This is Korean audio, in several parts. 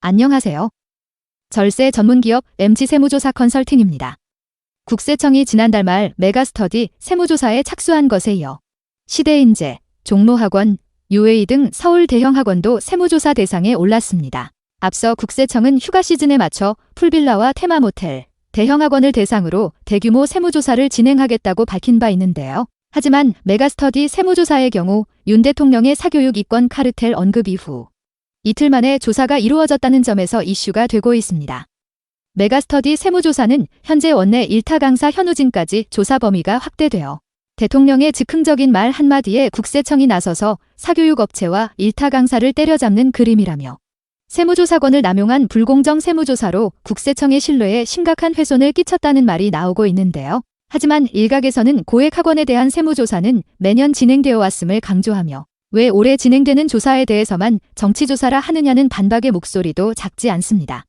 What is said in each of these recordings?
안녕하세요. 절세 전문기업 MG세무조사 컨설팅입니다. 국세청이 지난달 말 메가스터디 세무조사에 착수한 것에 이어 시대인재, 종로학원, UA 등 서울 대형 학원도 세무조사 대상에 올랐습니다. 앞서 국세청은 휴가 시즌에 맞춰 풀빌라와 테마모텔, 대형 학원을 대상으로 대규모 세무조사를 진행하겠다고 밝힌 바 있는데요. 하지만 메가스터디 세무조사의 경우 윤 대통령의 사교육 이권 카르텔 언급 이후 이틀 만에 조사가 이루어졌다는 점에서 이슈가 되고 있습니다. 메가스터디 세무조사는 현재 원내 일타 강사 현우진까지 조사 범위가 확대되어 대통령의 즉흥적인 말 한마디에 국세청이 나서서 사교육 업체와 일타 강사를 때려잡는 그림이라며 세무조사권을 남용한 불공정 세무조사로 국세청의 신뢰에 심각한 훼손을 끼쳤다는 말이 나오고 있는데요. 하지만 일각에서는 고액 학원에 대한 세무조사는 매년 진행되어 왔음을 강조하며 왜 올해 진행되는 조사에 대해서만 정치조사라 하느냐는 반박의 목소리도 작지 않습니다.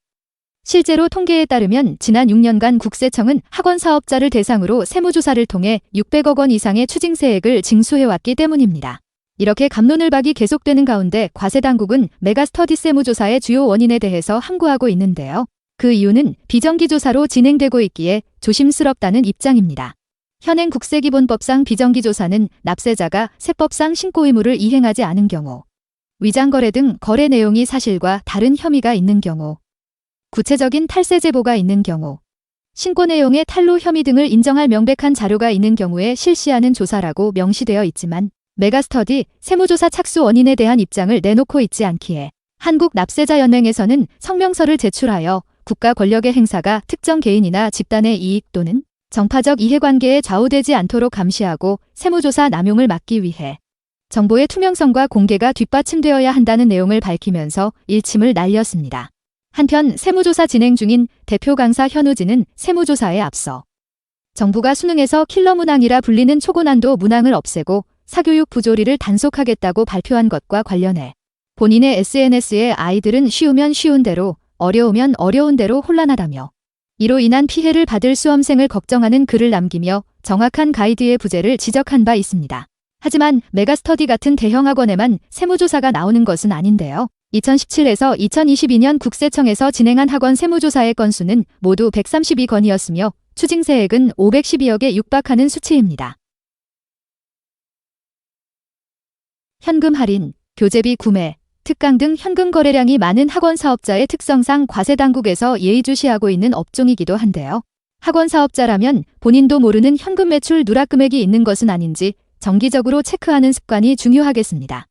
실제로 통계에 따르면 지난 6년간 국세청은 학원 사업자를 대상으로 세무조사를 통해 600억 원 이상의 추징세액을 징수해왔기 때문입니다. 이렇게 갑론을박이 계속되는 가운데 과세당국은 메가스터디 세무조사의 주요 원인에 대해서 함구하고 있는데요. 그 이유는 비정기조사로 진행되고 있기에 조심스럽다는 입장입니다. 현행 국세기본법상 비정기조사는 납세자가 세법상 신고의무를 이행하지 않은 경우, 위장거래 등 거래 내용이 사실과 다른 혐의가 있는 경우, 구체적인 탈세 제보가 있는 경우, 신고 내용의 탈루 혐의 등을 인정할 명백한 자료가 있는 경우에 실시하는 조사라고 명시되어 있지만 메가스터디 세무조사 착수 원인에 대한 입장을 내놓고 있지 않기에 한국납세자연맹에서는 성명서를 제출하여 국가 권력의 행사가 특정 개인이나 집단의 이익 또는 정파적 이해관계에 좌우되지 않도록 감시하고 세무조사 남용을 막기 위해 정보의 투명성과 공개가 뒷받침되어야 한다는 내용을 밝히면서 일침을 날렸습니다. 한편 세무조사 진행 중인 대표 강사 현우진은 세무조사에 앞서 정부가 수능에서 킬러 문항이라 불리는 초고난도 문항을 없애고 사교육 부조리를 단속하겠다고 발표한 것과 관련해 본인의 SNS에 아이들은 쉬우면 쉬운 대로 어려우면 어려운 대로 혼란하다며 이로 인한 피해를 받을 수험생을 걱정하는 글을 남기며 정확한 가이드의 부재를 지적한 바 있습니다. 하지만 메가스터디 같은 대형 학원에만 세무조사가 나오는 것은 아닌데요. 2017에서 2022년 국세청에서 진행한 학원 세무조사의 건수는 모두 132건이었으며 추징세액은 512억에 육박하는 수치입니다. 현금 할인, 교재비 구매, 특강 등 현금 거래량이 많은 학원 사업자의 특성상 과세당국에서 예의주시하고 있는 업종이기도 한데요. 학원 사업자라면 본인도 모르는 현금 매출 누락 금액이 있는 것은 아닌지 정기적으로 체크하는 습관이 중요하겠습니다.